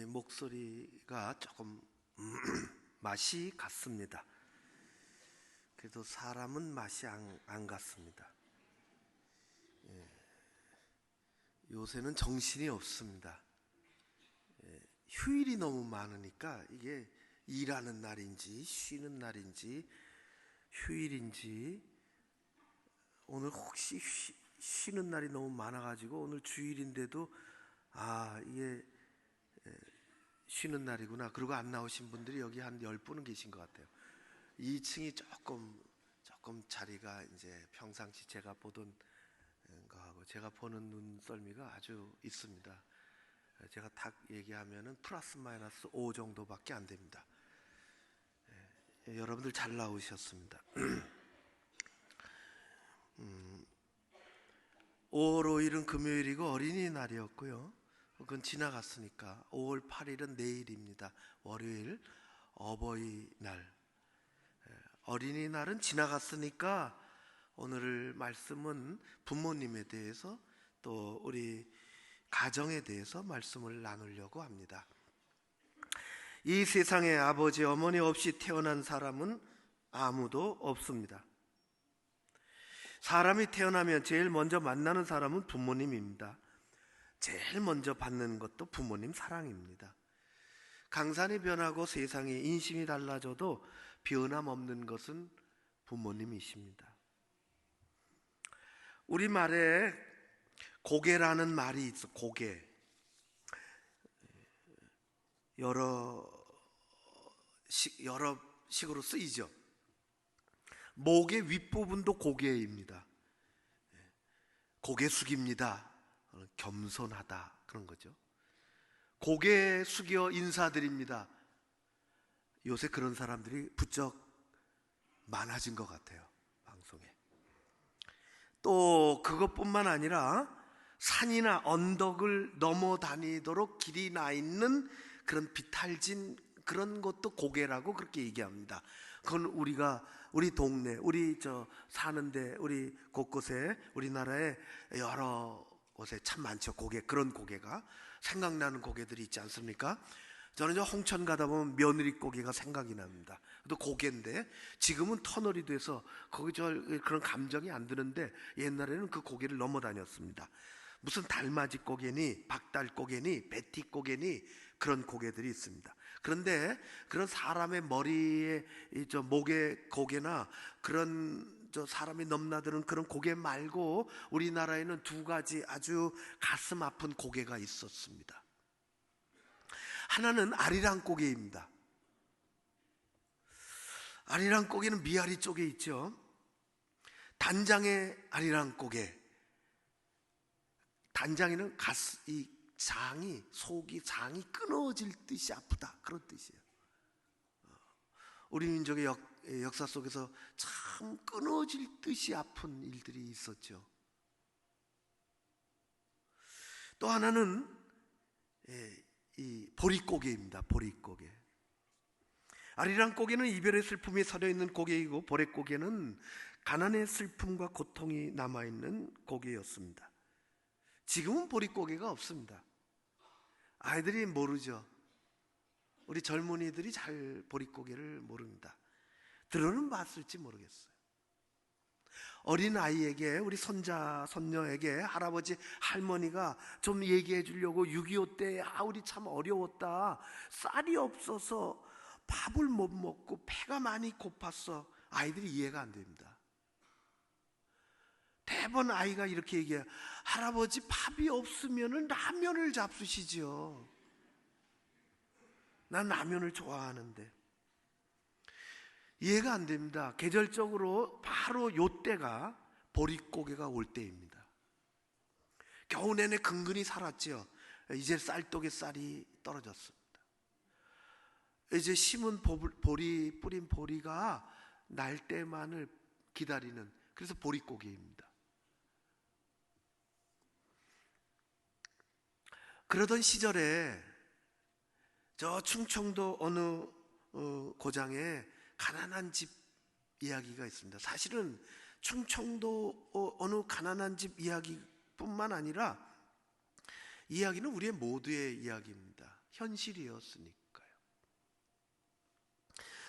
목소리가 조금 맛이 같습니다. 그래도 사람은 맛이 안 같습니다. 요새는 정신이 없습니다. 휴일이 너무 많으니까 이게 일하는 날인지 쉬는 날인지 휴일인지, 오늘 혹시 쉬는 날이 너무 많아가지고 오늘 주일인데도 이게 쉬는 날이구나. 그리고 안 나오신 분들이 여기 한 10분은 계신 것 같아요. 2층이 조금 자리가 이제 평상시 제가 보던 거하고 제가 보는 눈썰미가 아주 있습니다. 제가 딱 얘기하면은 플러스 마이너스 5 정도밖에 안 됩니다. 여러분들 잘 나오셨습니다. 5월 5일은 금요일이고 어린이날이었고요. 그건 지나갔으니까 5월 8일은 내일입니다. 월요일 어버이날. 어린이날은 지나갔으니까 오늘 말씀은 부모님에 대해서 또 우리 가정에 대해서 말씀을 나누려고 합니다. 이 세상에 아버지 어머니 없이 태어난 사람은 아무도 없습니다. 사람이 태어나면 제일 먼저 만나는 사람은 부모님입니다. 제일 먼저 받는 것도 부모님 사랑입니다. 강산이 변하고 세상의 인심이 달라져도 변함없는 것은 부모님이십니다. 우리말에 고개라는 말이 있어. 고개. 여러 식으로 쓰이죠. 목의 윗부분도 고개입니다. 고개 숙입니다. 겸손하다, 그런 거죠. 고개 숙여 인사드립니다. 요새 그런 사람들이 부쩍 많아진 것 같아요, 방송에. 또 그것뿐만 아니라 산이나 언덕을 넘어 다니도록 길이 나 있는 그런 비탈진 그런 것도 고개라고 그렇게 얘기합니다. 그건 우리 동네, 우리 사는데 우리 곳곳에 우리나라에 여러 곳에 참 많죠. 고개, 그런 고개가 생각나는 고개들이 있지 않습니까? 저는 홍천 가다 보면 며느리 고개가 생각이 납니다. 또 고개인데 지금은 터널이 돼서 거기 그런 감정이 안 드는데 옛날에는 그 고개를 넘어 다녔습니다. 무슨 달맞이 고개니 박달 고개니 베티 고개니 그런 고개들이 있습니다. 그런데 그런 사람의 머리에 목의 고개나 그런 사람이 넘나드는 그런 고개 말고 우리나라에는 두 가지 아주 가슴 아픈 고개가 있었습니다. 하나는 아리랑 고개입니다. 아리랑 고개는 미아리 쪽에 있죠. 단장의 아리랑 고개. 단장에는 이 장이, 속이 장이 끊어질 듯이 아프다, 그런 뜻이에요. 우리 민족의 역사 속에서 참 끊어질 듯이 아픈 일들이 있었죠. 또 하나는 이 보릿고개입니다. 보릿고개. 아리랑 고개는 이별의 슬픔이 서려 있는 고개이고 보릿고개는 가난의 슬픔과 고통이 남아있는 고개였습니다. 지금은 보릿고개가 없습니다. 아이들이 모르죠. 우리 젊은이들이 잘 보릿고개를 모릅니다. 들어는 봤을지 모르겠어요. 어린 아이에게, 우리 손자 손녀에게 할아버지 할머니가 좀 얘기해 주려고 6.25 때 우리 참 어려웠다, 쌀이 없어서 밥을 못 먹고 배가 많이 고팠어, 아이들이 이해가 안 됩니다. 대번 아이가 이렇게 얘기해요. 할아버지 밥이 없으면 라면을 잡수시죠. 난 라면을 좋아하는데. 이해가 안 됩니다. 계절적으로 바로 요때가 보릿고개가 올 때입니다. 겨우 내내 근근히 살았죠. 이제 쌀독에 쌀이 떨어졌습니다. 이제 심은 보리, 뿌린 보리가 날 때만을 기다리는, 그래서 보릿고개입니다. 그러던 시절에 저 충청도 어느 고장에 가난한 집 이야기가 있습니다. 사실은 충청도 어느 가난한 집 이야기뿐만 아니라 이야기는 우리의 모두의 이야기입니다. 현실이었으니까요.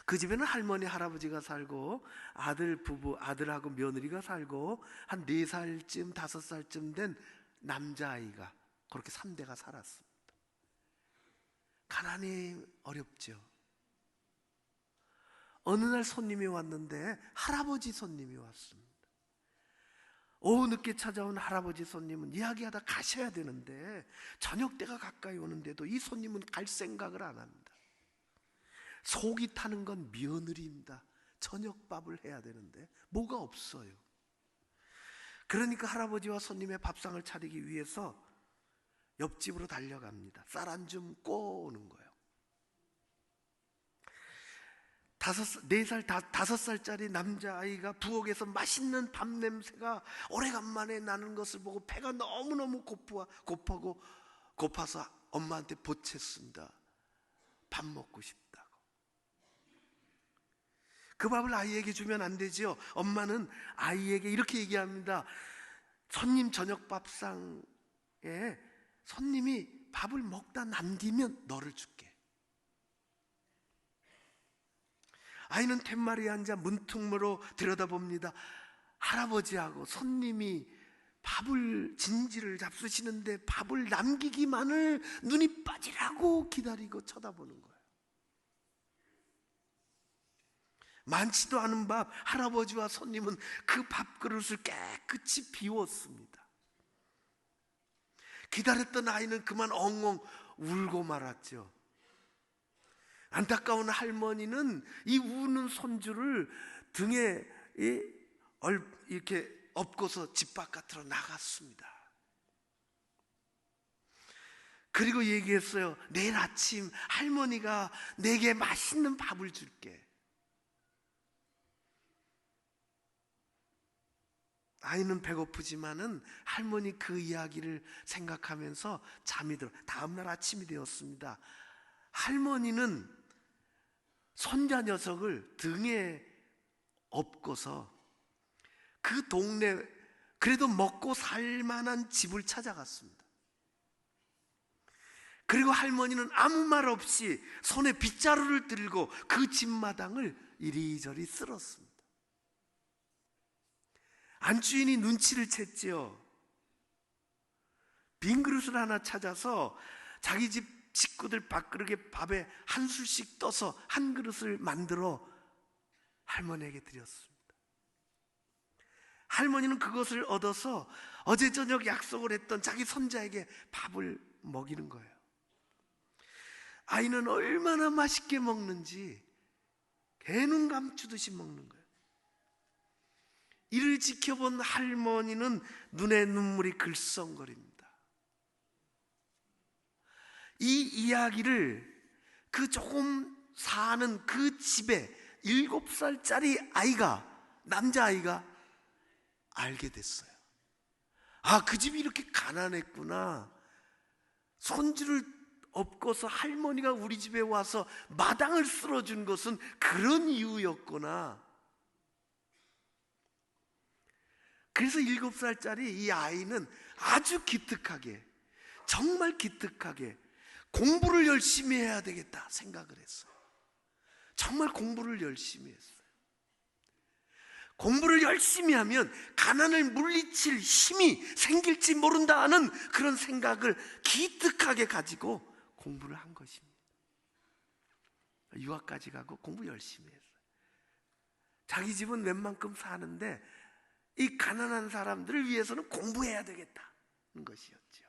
그 집에는 할머니 할아버지가 살고 아들 부부 아들하고 며느리가 살고 한 4살쯤 5살쯤 된 남자아이가 그렇게 3대가 살았습니다. 가난이 어렵죠. 어느 날 손님이 왔는데 할아버지 손님이 왔습니다. 오후 늦게 찾아온 할아버지 손님은 이야기하다 가셔야 되는데 저녁 때가 가까이 오는데도 이 손님은 갈 생각을 안 합니다. 속이 타는 건 며느리입니다. 저녁밥을 해야 되는데 뭐가 없어요. 그러니까 할아버지와 손님의 밥상을 차리기 위해서 옆집으로 달려갑니다. 쌀 한 줌 꼬우는 거예요. 4살, 5살짜리 남자아이가 부엌에서 맛있는 밥 냄새가 오래간만에 나는 것을 보고 배가 너무너무 고파서 엄마한테 보챘습니다. 밥 먹고 싶다고. 그 밥을 아이에게 주면 안 되죠. 엄마는 아이에게 이렇게 얘기합니다. 손님 저녁 밥상에 손님이 밥을 먹다 남기면 너를 줄게. 아이는 툇마리에 앉아 문틈으로 들여다봅니다. 할아버지하고 손님이 밥을 진지를 잡수시는데 밥을 남기기만을 눈이 빠지라고 기다리고 쳐다보는 거예요. 많지도 않은 밥, 할아버지와 손님은 그 밥그릇을 깨끗이 비웠습니다. 기다렸던 아이는 그만 엉엉 울고 말았죠. 안타까운 할머니는 이 우는 손주를 등에 이렇게 업고서 집 바깥으로 나갔습니다. 그리고 얘기했어요. 내일 아침 할머니가 내게 맛있는 밥을 줄게. 아이는 배고프지만은 할머니 그 이야기를 생각하면서 잠이 들어. 다음날 아침이 되었습니다. 할머니는 손자 녀석을 등에 업고서 그 동네 그래도 먹고 살만한 집을 찾아갔습니다. 그리고 할머니는 아무 말 없이 손에 빗자루를 들고 그 집마당을 이리저리 쓸었습니다. 안주인이 눈치를 챘지요. 빈 그릇을 하나 찾아서 자기 집 식구들 밥그릇에 밥에 한 술씩 떠서 한 그릇을 만들어 할머니에게 드렸습니다. 할머니는 그것을 얻어서 어제 저녁 약속을 했던 자기 손자에게 밥을 먹이는 거예요. 아이는 얼마나 맛있게 먹는지 개눈 감추듯이 먹는 거예요. 이를 지켜본 할머니는 눈에 눈물이 글썽거립니다. 이 이야기를 그 조금 사는 그 집에 7살짜리 아이가, 남자아이가 알게 됐어요. 아, 그 집이 이렇게 가난했구나. 손주를 업고서 할머니가 우리 집에 와서 마당을 쓸어준 것은 그런 이유였구나. 그래서 7살짜리 이 아이는 아주 기특하게, 정말 기특하게 공부를 열심히 해야 되겠다 생각을 했어요. 정말 공부를 열심히 했어요. 공부를 열심히 하면 가난을 물리칠 힘이 생길지 모른다 하는 그런 생각을 기특하게 가지고 공부를 한 것입니다. 유학까지 가고 공부 열심히 했어요. 자기 집은 웬만큼 사는데 이 가난한 사람들을 위해서는 공부해야 되겠다는 것이었죠.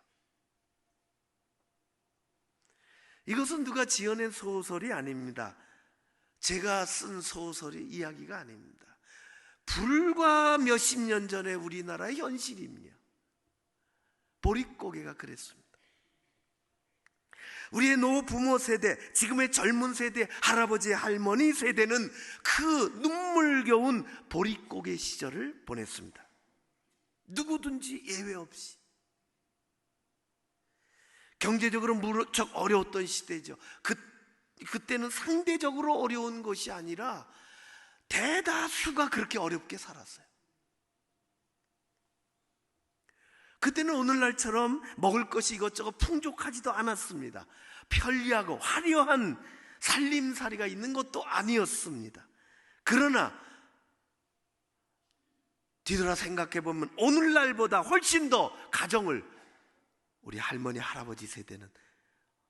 이것은 누가 지어낸 소설이 아닙니다. 제가 쓴 소설이 이야기가 아닙니다. 불과 몇십 년 전에 우리나라의 현실입니다. 보릿고개가 그랬습니다. 우리의 노부모 세대, 지금의 젊은 세대, 할아버지, 할머니 세대는 그 눈물겨운 보릿고개 시절을 보냈습니다. 누구든지 예외 없이. 경제적으로 무척 어려웠던 시대죠. 그때는 상대적으로 어려운 것이 아니라 대다수가 그렇게 어렵게 살았어요. 그때는 오늘날처럼 먹을 것이 이것저것 풍족하지도 않았습니다. 편리하고 화려한 살림살이가 있는 것도 아니었습니다. 그러나 뒤돌아 생각해보면 오늘날보다 훨씬 더 가정을 우리 할머니 할아버지 세대는,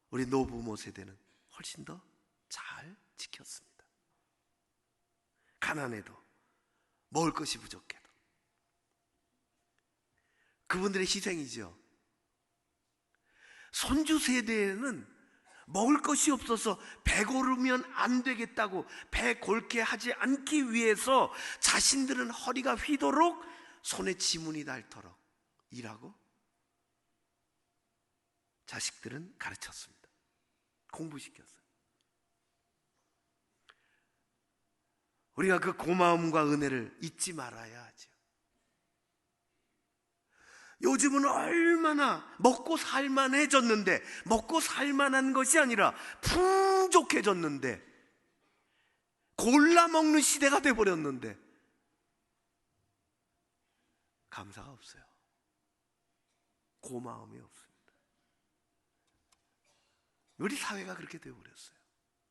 우리 노부모 세대는 훨씬 더 잘 지켰습니다. 가난해도 먹을 것이 부족해도. 그분들의 희생이죠. 손주 세대에는 먹을 것이 없어서 배고르면 안 되겠다고 배 골게 하지 않기 위해서 자신들은 허리가 휘도록 손에 지문이 닳도록 일하고 자식들은 가르쳤습니다. 공부시켰어요. 우리가 그 고마움과 은혜를 잊지 말아야 하죠. 요즘은 얼마나 먹고 살만해졌는데, 먹고 살만한 것이 아니라 풍족해졌는데, 골라 먹는 시대가 돼버렸는데 감사가 없어요. 고마움이 없습니다. 우리 사회가 그렇게 돼버렸어요.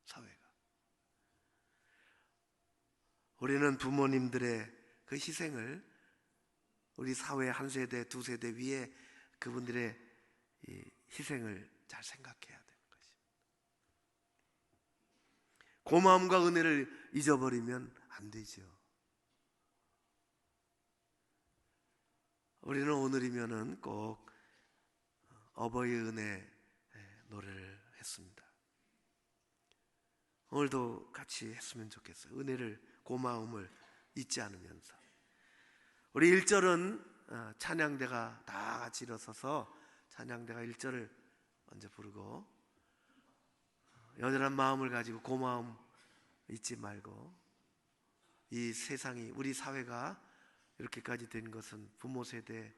사회가. 우리는 부모님들의 그 희생을 우리 사회 한 세대, 두 세대 위에 그분들의 이 희생을 잘 생각해야 되는 것입니다. 고마움과 은혜를 잊어버리면 안 되죠. 우리는 오늘이면은 꼭 어버이의 은혜 노래를 했습니다. 오늘도 같이 했으면 좋겠어요. 은혜를, 고마움을 잊지 않으면서. 우리 1절은 찬양대가 다 같이 일어서서 찬양대가 1절을 먼저 부르고, 연연한 마음을 가지고 고마움 잊지 말고, 이 세상이, 우리 사회가 이렇게까지 된 것은 부모 세대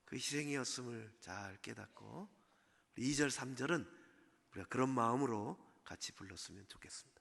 그 희생이었음을 잘 깨닫고, 2절 3절은 우리가 그런 마음으로 같이 불렀으면 좋겠습니다.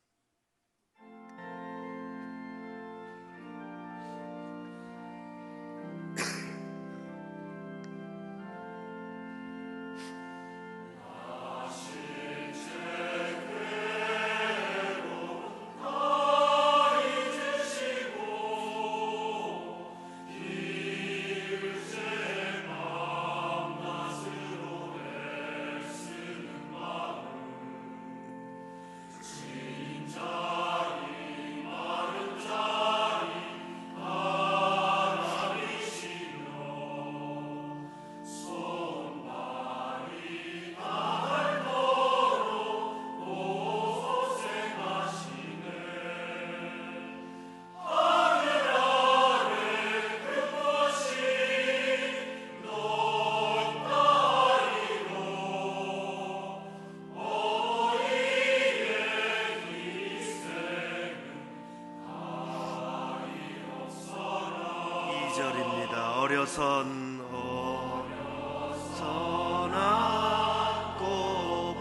어려서나 꼭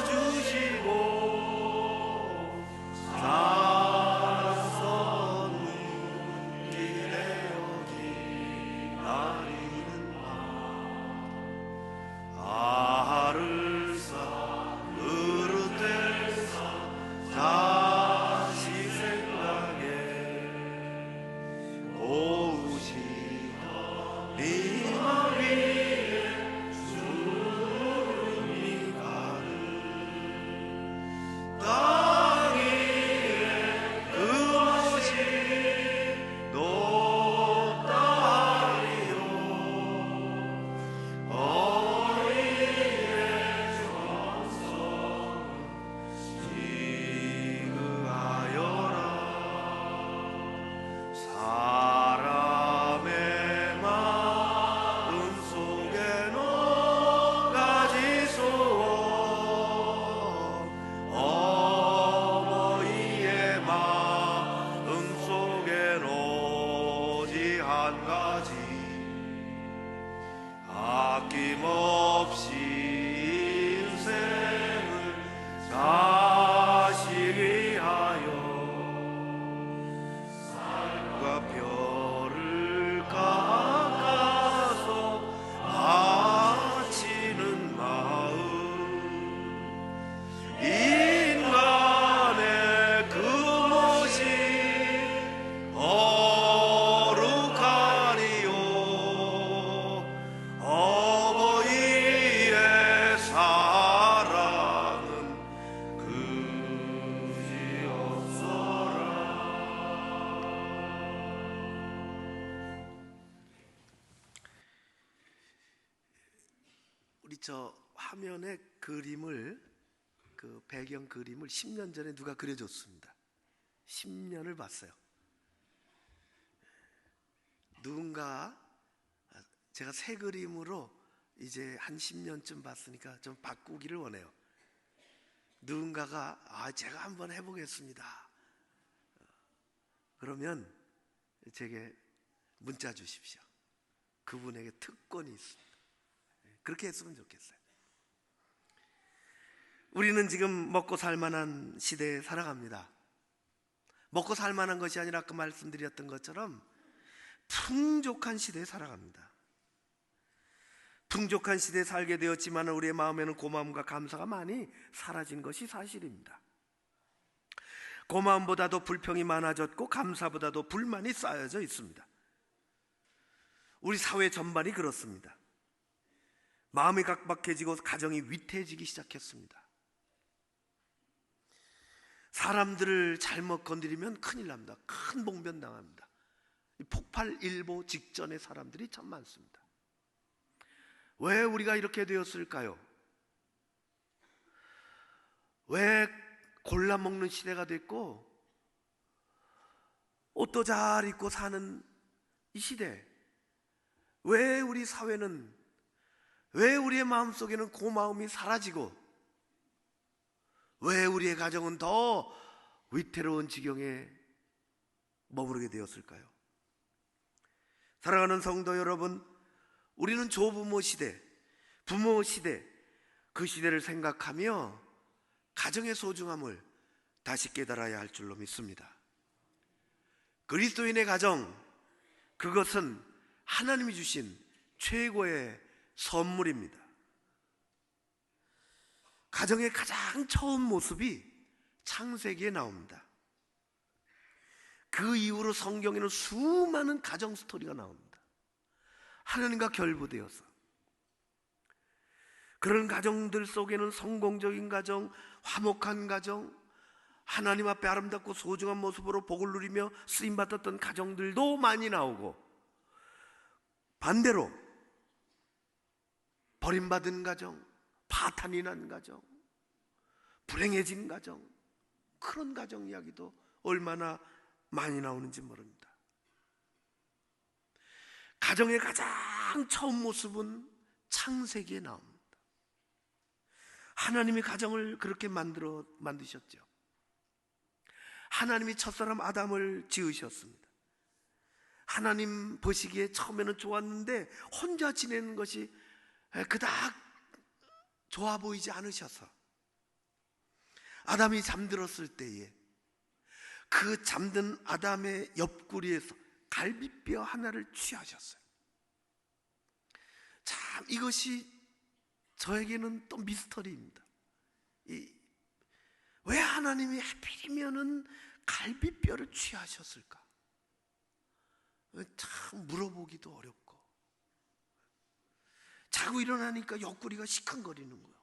올려주시고 사선 길에 기다리는 아를 쌓 으르텔 쌓 다시 생각해 오시 저 화면에 그림을, 그 배경 그림을 10년 전에 누가 그려줬습니다. 10년을 봤어요. 누군가, 제가 새 그림으로 이제 한 10년쯤 봤으니까 좀 바꾸기를 원해요. 누군가가 제가 한번 해보겠습니다. 그러면 제게 문자 주십시오. 그분에게 특권이 있습니다. 그렇게 했으면 좋겠어요. 우리는 지금 먹고 살만한 시대에 살아갑니다. 먹고 살만한 것이 아니라 아까 말씀드렸던 것처럼 풍족한 시대에 살아갑니다. 풍족한 시대에 살게 되었지만 우리의 마음에는 고마움과 감사가 많이 사라진 것이 사실입니다. 고마움보다도 불평이 많아졌고 감사보다도 불만이 쌓여져 있습니다. 우리 사회 전반이 그렇습니다. 마음이 각박해지고 가정이 위태해지기 시작했습니다. 사람들을 잘못 건드리면 큰일 납니다. 큰 봉변 당합니다. 폭발일보 직전의 사람들이 참 많습니다. 왜 우리가 이렇게 되었을까요? 왜 골라 먹는 시대가 됐고 옷도 잘 입고 사는 이 시대, 왜 우리 사회는, 왜 우리의 마음속에는 고마움이 사라지고 왜 우리의 가정은 더 위태로운 지경에 머무르게 되었을까요? 사랑하는 성도 여러분, 우리는 조부모 시대, 부모 시대, 그 시대를 생각하며 가정의 소중함을 다시 깨달아야 할 줄로 믿습니다. 그리스도인의 가정, 그것은 하나님이 주신 최고의 선물입니다. 가정의 가장 처음 모습이 창세기에 나옵니다. 그 이후로 성경에는 수많은 가정 스토리가 나옵니다. 하나님과 결부되어서 그런 가정들 속에는 성공적인 가정, 화목한 가정, 하나님 앞에 아름답고 소중한 모습으로 복을 누리며 쓰임받았던 가정들도 많이 나오고, 반대로 버림받은 가정, 파탄이 난 가정, 불행해진 가정, 그런 가정 이야기도 얼마나 많이 나오는지 모릅니다. 가정의 가장 처음 모습은 창세기에 나옵니다. 하나님이 가정을 그렇게 만드셨죠. 하나님이 첫사람 아담을 지으셨습니다. 하나님 보시기에 처음에는 좋았는데 혼자 지내는 것이 그닥 좋아 보이지 않으셔서 아담이 잠들었을 때에 그 잠든 아담의 옆구리에서 갈비뼈 하나를 취하셨어요. 참 이것이 저에게는 또 미스터리입니다. 왜 하나님이 하필이면은 갈비뼈를 취하셨을까? 참 물어보기도 어렵고, 자고 일어나니까 옆구리가 시큰거리는 거예요.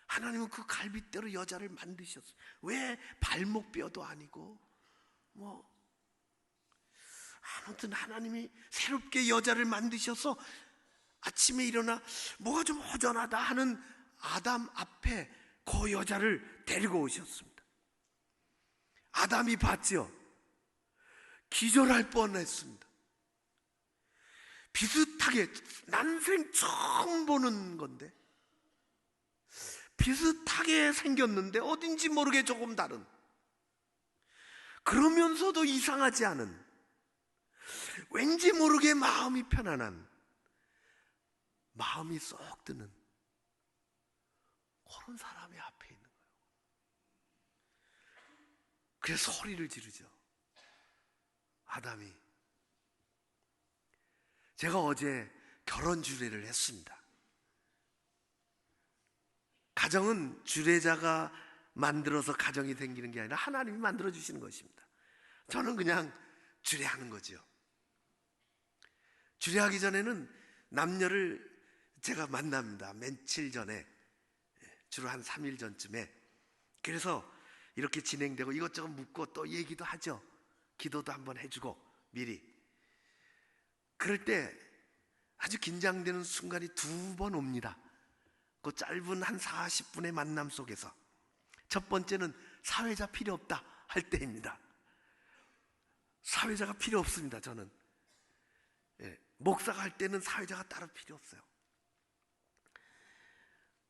하나님은 그 갈비뼈로 여자를 만드셨어요. 왜 발목뼈도 아니고 아무튼 하나님이 새롭게 여자를 만드셔서 아침에 일어나 뭐가 좀 허전하다 하는 아담 앞에 그 여자를 데리고 오셨습니다. 아담이 봤죠. 기절할 뻔했습니다. 비슷하게, 난생 처음 보는 건데 비슷하게 생겼는데 어딘지 모르게 조금 다른, 그러면서도 이상하지 않은, 왠지 모르게 마음이 편안한, 마음이 쏙 드는 그런 사람이 앞에 있는 거예요. 그래서 소리를 지르죠. 아담이. 제가 어제 결혼 주례를 했습니다. 가정은 주례자가 만들어서 가정이 생기는 게 아니라 하나님이 만들어 주시는 것입니다. 저는 그냥 주례하는 거죠. 주례하기 전에는 남녀를 제가 만납니다. 며칠 전에, 주로 한 3일 전쯤에. 그래서 이렇게 진행되고 이것저것 묻고 또 얘기도 하죠. 기도도 한번 해주고 미리. 그럴 때 아주 긴장되는 순간이 2번 옵니다. 그 짧은 한 40분의 만남 속에서 첫 번째는 사회자 필요 없다 할 때입니다. 사회자가 필요 없습니다. 저는 목사가 할 때는 사회자가 따로 필요 없어요.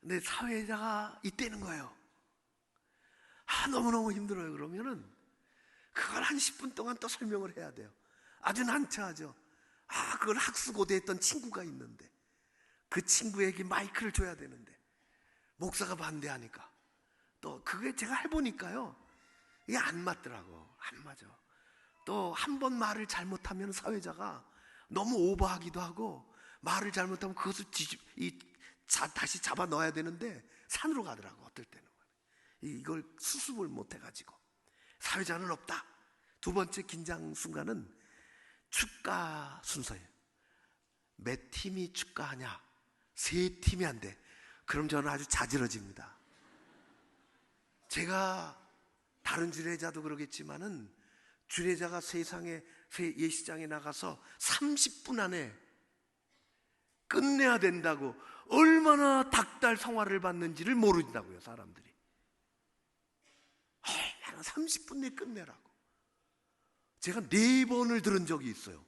근데 사회자가 이때는 거예요. 너무너무 힘들어요. 그러면은 그걸 한 10분 동안 또 설명을 해야 돼요. 아주 난처하죠. 그걸 학수고대했던 친구가 있는데 그 친구에게 마이크를 줘야 되는데 목사가 반대하니까 또 그게 제가 해보니까요, 이게 안 맞더라고. 안 맞아. 또 한 번 말을 잘못하면 사회자가 너무 오버하기도 하고, 말을 잘못하면 그것을 다시 잡아 넣어야 되는데 산으로 가더라고. 어떨 때는 이걸 수습을 못 해가지고 사회자는 없다. 두 번째 긴장 순간은 축가 순서예요. 몇 팀이 축가하냐? 3팀이 안 돼. 그럼 저는 아주 자지러집니다. 제가 다른 주례자도 그러겠지만은 주례자가 세상에 예시장에 나가서 30분 안에 끝내야 된다고 얼마나 닥달 성화를 받는지를 모른다고요, 사람들이. 30분 내에 끝내라고. 제가 4번을 들은 적이 있어요.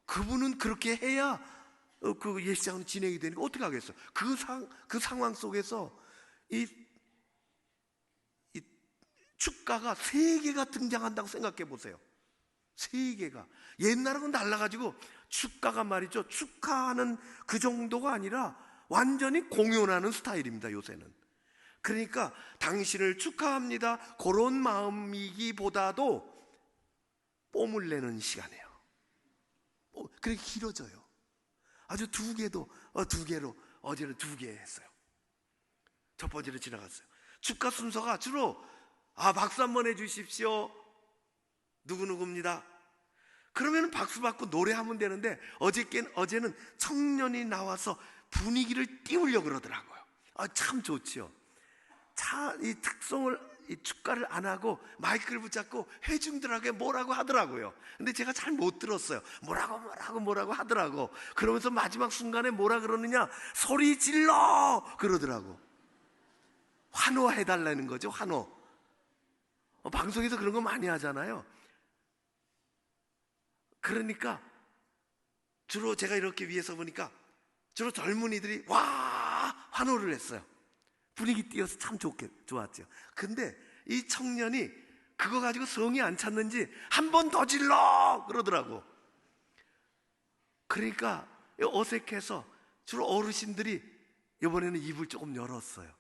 그분은 그렇게 해야 그 예시장은 진행이 되니까 어떻게 하겠어요? 그 상황 속에서 이 축가가 3개가 등장한다고 생각해 보세요. 3개가. 옛날하고는 달라가지고 축가가 말이죠, 축하하는 그 정도가 아니라 완전히 공연하는 스타일입니다, 요새는. 그러니까 당신을 축하합니다 그런 마음이기보다도 뽐을 내는 시간이에요. 그렇게 길어져요. 아주 2개로 어제는 2개 했어요. 첫 번째로 지나갔어요. 축가 순서가 주로 박수 한번 해주십시오, 누구누구입니다. 그러면 박수 받고 노래하면 되는데 어제는 청년이 나와서 분위기를 띄우려고 그러더라고요. 참 좋지요. 이 특성을, 이 축가를 안 하고 마이크를 붙잡고 회중들에게 뭐라고 하더라고요. 근데 제가 잘 못 들었어요. 뭐라고 하더라고. 그러면서 마지막 순간에 뭐라 그러느냐, 소리 질러 그러더라고. 환호해달라는 거죠. 환호. 방송에서 그런 거 많이 하잖아요. 그러니까 주로 제가 이렇게 위에서 보니까 주로 젊은이들이 와 환호를 했어요. 분위기 띄어서 참 좋았죠. 근데 이 청년이 그거 가지고 성이 안 찼는지 한 번 더 질러 그러더라고. 그러니까 어색해서 주로 어르신들이 이번에는 입을 조금 열었어요.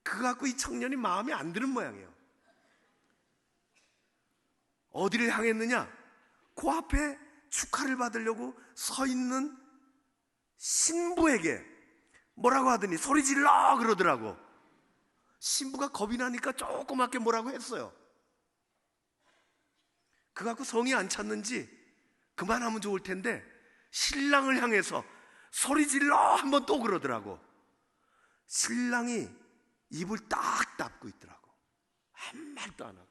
그거 갖고 이 청년이 마음에 안 드는 모양이에요. 어디를 향했느냐? 그 앞에 축하를 받으려고 서 있는 신부에게 뭐라고 하더니 소리 질러 그러더라고. 신부가 겁이 나니까 조그맣게 뭐라고 했어요. 그거 갖고 성이 안 찼는지 그만하면 좋을 텐데 신랑을 향해서 소리 질러 한번 또 그러더라고. 신랑이 입을 딱 닫고 있더라고. 한 말도 안 하고.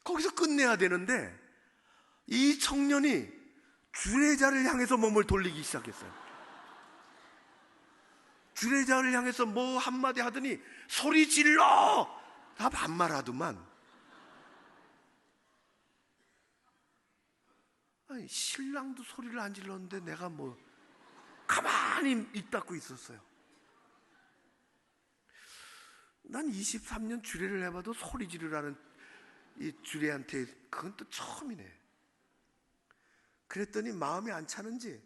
거기서 끝내야 되는데 이 청년이 주례자를 향해서 몸을 돌리기 시작했어요. 주례자를 향해서 뭐 한마디 하더니 소리 질러! 다 반말하더만. 아니, 신랑도 소리를 안 질렀는데 내가 뭐 가만히 입 닫고 있었어요. 난 23년 주례를 해봐도 소리 지르라는 이 주례한테 그건 또 처음이네. 그랬더니 마음이 안 차는지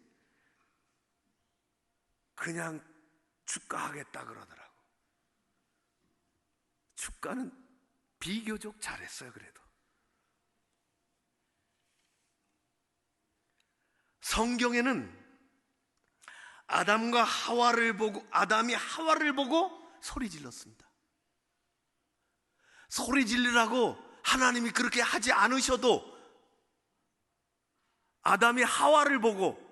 그냥 축가하겠다 그러더라고. 축가는 비교적 잘했어요. 그래도 성경에는 아담이 하와를 보고 소리 질렀습니다. 소리 지르라고 하나님이 그렇게 하지 않으셔도 아담이 하와를 보고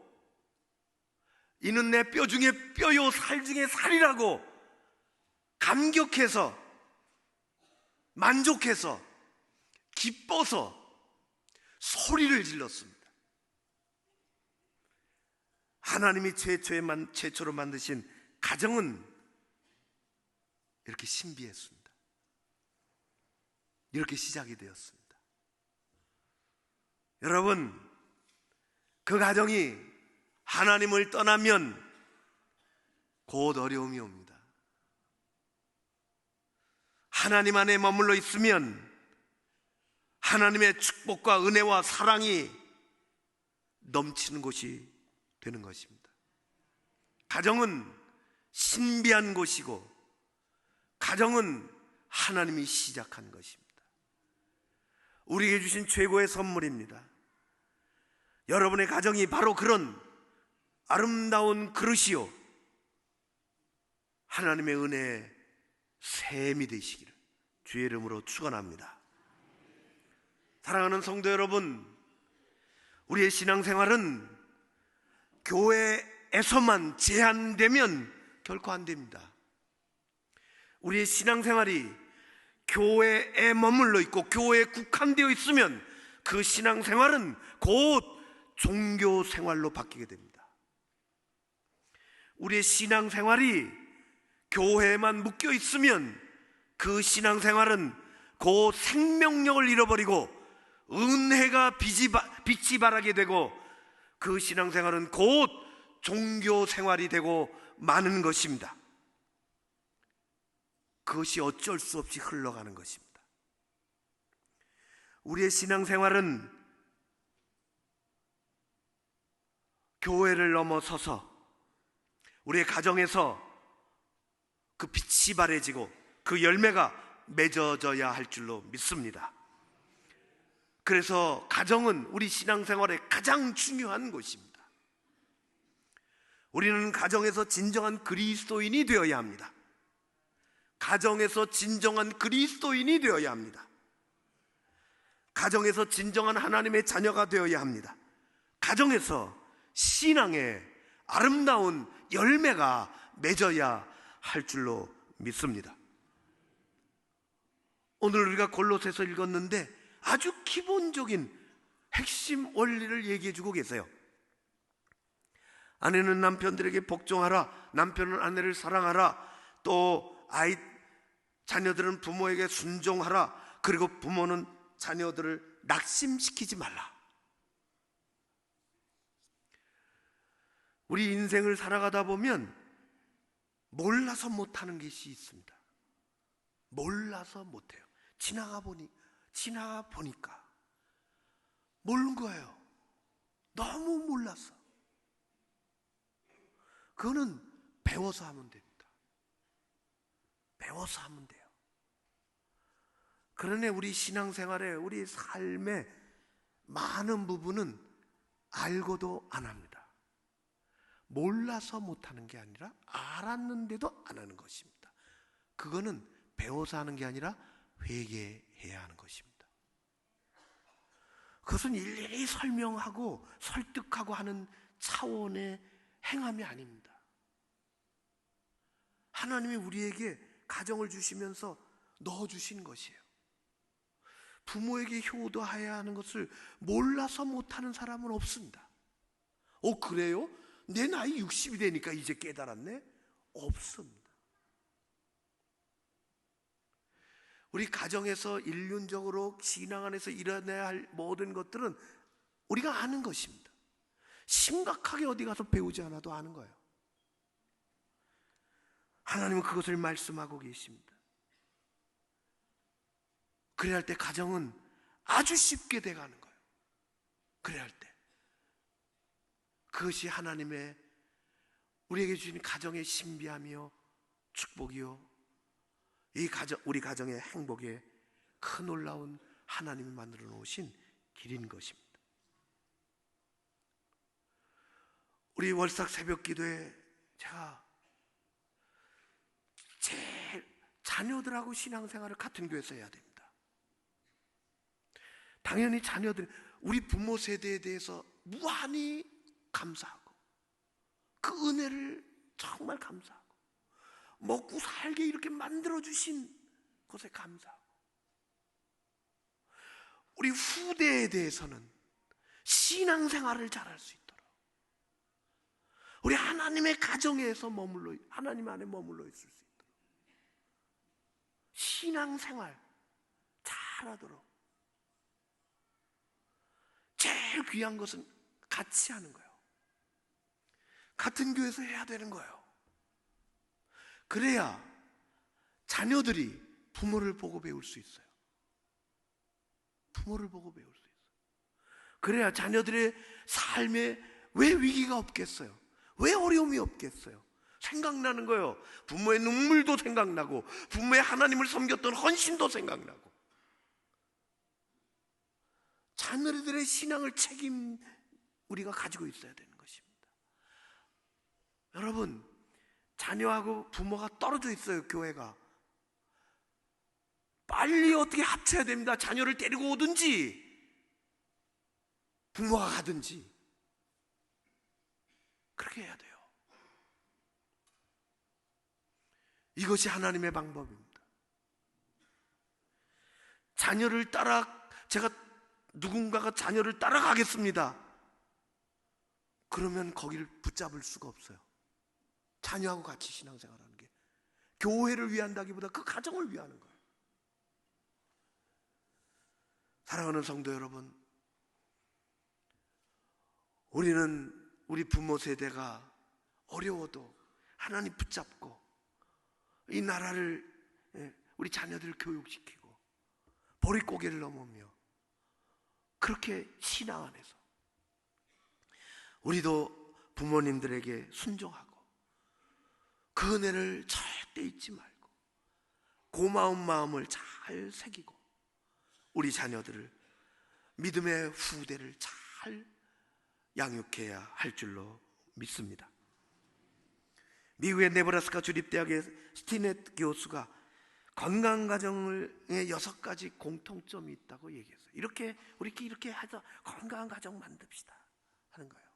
이는 내 뼈 중에 뼈요 살 중에 살이라고 감격해서 만족해서 기뻐서 소리를 질렀습니다. 하나님이 최초로 만드신 가정은 이렇게 신비했습니다. 이렇게 시작이 되었습니다. 여러분, 그 가정이 하나님을 떠나면 곧 어려움이 옵니다. 하나님 안에 머물러 있으면 하나님의 축복과 은혜와 사랑이 넘치는 곳이 되는 것입니다. 가정은 신비한 곳이고 가정은 하나님이 시작한 것입니다. 우리에게 주신 최고의 선물입니다. 여러분의 가정이 바로 그런 아름다운 그릇이요 하나님의 은혜의 샘이 되시기를 주의 이름으로 축원합니다. 사랑하는 성도 여러분, 우리의 신앙생활은 교회에서만 제한되면 결코 안 됩니다. 우리의 신앙생활이 교회에 머물러 있고 교회에 국한되어 있으면 그 신앙생활은 곧 종교생활로 바뀌게 됩니다. 우리의 신앙생활이 교회에만 묶여 있으면 그 신앙생활은 곧 생명력을 잃어버리고 은혜가 빛이 발하게 되고 그 신앙생활은 곧 종교생활이 되고 마는 것입니다. 그것이 어쩔 수 없이 흘러가는 것입니다. 우리의 신앙생활은 교회를 넘어서서 우리의 가정에서 그 빛이 발해지고 그 열매가 맺어져야 할 줄로 믿습니다. 그래서 가정은 우리 신앙생활의 가장 중요한 곳입니다. 우리는 가정에서 진정한 그리스도인이 되어야 합니다. 가정에서 진정한 그리스도인이 되어야 합니다. 가정에서 진정한 하나님의 자녀가 되어야 합니다. 가정에서 신앙의 아름다운 열매가 맺어야 할 줄로 믿습니다. 오늘 우리가 골로새서 읽었는데 아주 기본적인 핵심 원리를 얘기해 주고 계세요. 아내는 남편들에게 복종하라, 남편은 아내를 사랑하라, 또 자녀들은 부모에게 순종하라, 그리고 부모는 자녀들을 낙심시키지 말라. 우리 인생을 살아가다 보면 몰라서 못하는 것이 있습니다. 몰라서 못해요. 지나가 보니까 모르는 거예요. 너무 몰라서. 그거는 배워서 하면 됩니다. 배워서 하면 돼요. 그러네 우리 신앙생활에, 우리 삶의 많은 부분은 알고도 안 합니다. 몰라서 못하는 게 아니라 알았는데도 안 하는 것입니다. 그거는 배워서 하는 게 아니라 회개해야 하는 것입니다. 그것은 일일이 설명하고 설득하고 하는 차원의 행함이 아닙니다. 하나님이 우리에게 가정을 주시면서 넣어주신 것이에요. 부모에게 효도해야 하는 것을 몰라서 못하는 사람은 없습니다. 그래요? 내 나이 60이 되니까 이제 깨달았네? 없습니다. 우리 가정에서 일륜적으로 신앙 안에서 일어나야 할 모든 것들은 우리가 아는 것입니다. 심각하게 어디 가서 배우지 않아도 아는 거예요. 하나님은 그것을 말씀하고 계십니다. 그래야 할 때 가정은 아주 쉽게 돼가는 거예요. 그래야 할 때. 그것이 하나님의 우리에게 주신 가정의 신비함이요 축복이요 우리 가정의 행복에 큰 놀라운 하나님이 만들어 놓으신 길인 것입니다. 우리 월삭 새벽 기도에 제가 제 자녀들하고 신앙생활을 같은 교회에서 해야 됩니다. 당연히 자녀들, 우리 부모 세대에 대해서 무한히 감사하고 그 은혜를 정말 감사하고 먹고 살게 이렇게 만들어주신 것에 감사하고 우리 후대에 대해서는 신앙생활을 잘할 수 있도록 우리 하나님의 가정에서 하나님 안에 머물러 있을 수 있도록 신앙생활 잘하도록 제일 귀한 것은 같이 하는 거예요. 같은 교회에서 해야 되는 거예요. 그래야 자녀들이 부모를 보고 배울 수 있어요. 부모를 보고 배울 수 있어요. 그래야 자녀들의 삶에 왜 위기가 없겠어요? 왜 어려움이 없겠어요? 생각나는 거예요. 부모의 눈물도 생각나고 부모의 하나님을 섬겼던 헌신도 생각나고. 자녀들의 신앙을 우리가 가지고 있어야 되는 것입니다. 여러분, 자녀하고 부모가 떨어져 있어요. 교회가 빨리 어떻게 합쳐야 됩니다. 자녀를 데리고 오든지 부모가 가든지 그렇게 해야 돼요. 이것이 하나님의 방법입니다. 누군가가 자녀를 따라가겠습니다. 그러면 거기를 붙잡을 수가 없어요. 자녀하고 같이 신앙생활하는 게 교회를 위한다기보다 그 가정을 위하는 거예요. 사랑하는 성도 여러분, 우리 부모 세대가 어려워도 하나님 붙잡고 이 나라를, 우리 자녀들을 교육시키고 보릿고개를 넘으며 그렇게 신앙 안에서 우리도 부모님들에게 순종하고 그 은혜를 절대 잊지 말고 고마운 마음을 잘 새기고 우리 자녀들을, 믿음의 후대를 잘 양육해야 할 줄로 믿습니다. 미국의 네브라스카 주립대학의 스티넷 교수가 건강가정의 6가지 공통점이 있다고 얘기했어요. 우리끼리 이렇게 해서 건강한 가정 만듭시다 하는 거예요.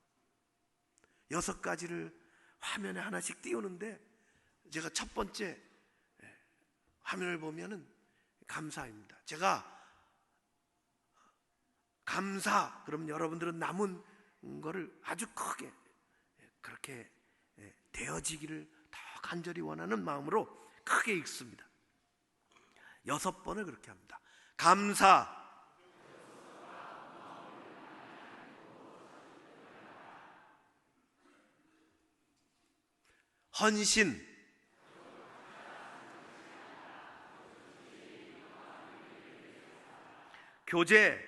6가지를 화면에 하나씩 띄우는데, 제가 첫 번째 화면을 보면은 감사입니다. 제가 감사, 그럼 여러분들은 남은 거를 아주 크게 그렇게 되어지기를 더 간절히 원하는 마음으로 크게 읽습니다. 6번을 그렇게 합니다. 감사, 헌신, 교제,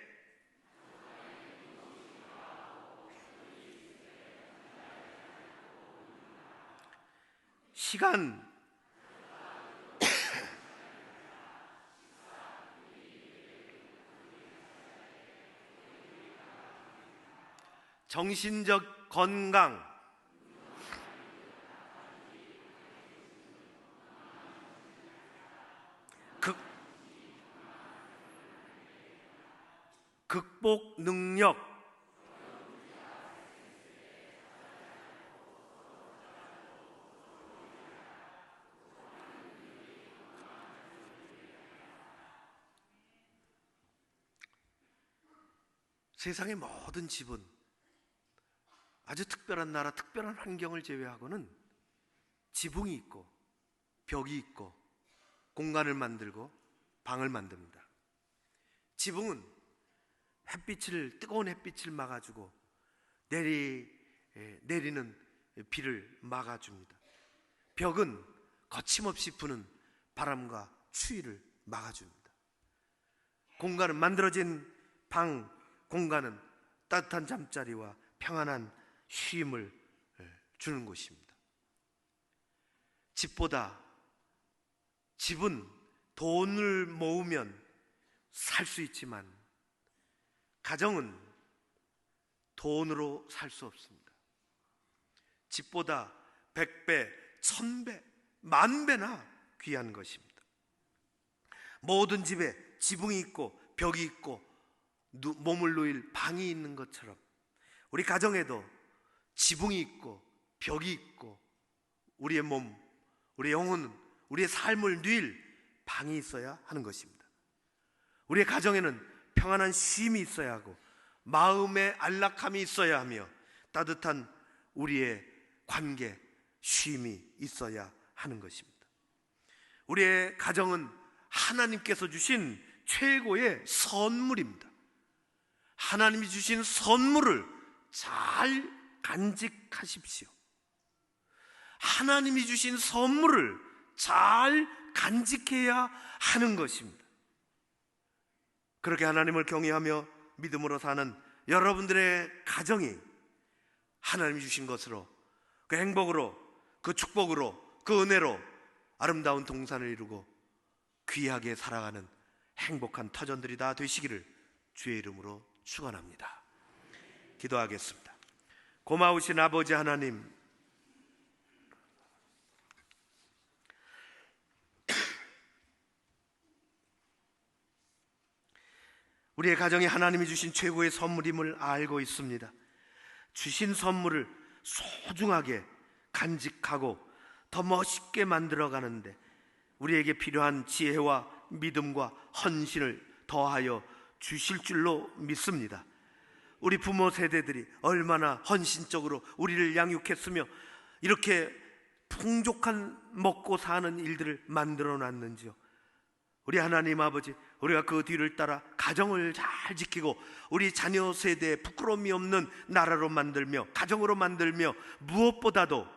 시간, 정신적 건강, 극복 능력, 세상의 모든 집은 아주 특별한 나라, 특별한 환경을 제외하고는 지붕이 있고 벽이 있고 공간을 만들고 방을 만듭니다. 지붕은 뜨거운 햇빛을 막아주고 내리는 비를 막아줍니다. 벽은 거침없이 부는 바람과 추위를 막아줍니다. 공간은, 만들어진 공간은 따뜻한 잠자리와 평안한 쉼을 주는 곳입니다. 집은 돈을 모으면 살 수 있지만 가정은 돈으로 살 수 없습니다. 집보다 100배, 1000배, 10,000배나 귀한 것입니다. 모든 집에 지붕이 있고 벽이 있고 몸을 누일 방이 있는 것처럼 우리 가정에도 지붕이 있고 벽이 있고 우리의 몸, 우리의 영혼, 우리의 삶을 누일 방이 있어야 하는 것입니다. 우리의 가정에는 평안한 쉼이 있어야 하고 마음의 안락함이 있어야 하며 따뜻한 우리의 관계, 쉼이 있어야 하는 것입니다. 우리의 가정은 하나님께서 주신 최고의 선물입니다. 하나님이 주신 선물을 잘 간직하십시오. 하나님이 주신 선물을 잘 간직해야 하는 것입니다. 그렇게 하나님을 경외하며 믿음으로 사는 여러분들의 가정이 하나님이 주신 것으로, 그 행복으로, 그 축복으로, 그 은혜로 아름다운 동산을 이루고 귀하게 살아가는 행복한 터전들이 다 되시기를 주의 이름으로 축원합니다. 기도하겠습니다. 고마우신 아버지 하나님, 우리의 가정이 하나님이 주신 최고의 선물임을 알고 있습니다. 주신 선물을 소중하게 간직하고 더 멋있게 만들어가는데 우리에게 필요한 지혜와 믿음과 헌신을 더하여 주실 줄로 믿습니다. 우리 부모 세대들이 얼마나 헌신적으로 우리를 양육했으며 이렇게 풍족한 먹고 사는 일들을 만들어 놨는지요. 우리 하나님 아버지, 우리가 그 뒤를 따라 가정을 잘 지키고 우리 자녀 세대에 부끄러움이 없는 나라로 만들며 가정으로 만들며 무엇보다도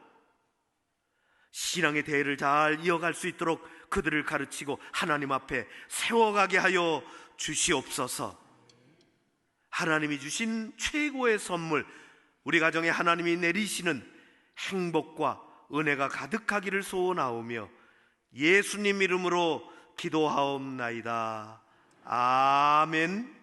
신앙의 대회를 잘 이어갈 수 있도록 그들을 가르치고 하나님 앞에 세워가게 하여 주시옵소서. 하나님이 주신 최고의 선물, 우리 가정에 하나님이 내리시는 행복과 은혜가 가득하기를 소원하오며 예수님 이름으로 기도하옵나이다. 아멘.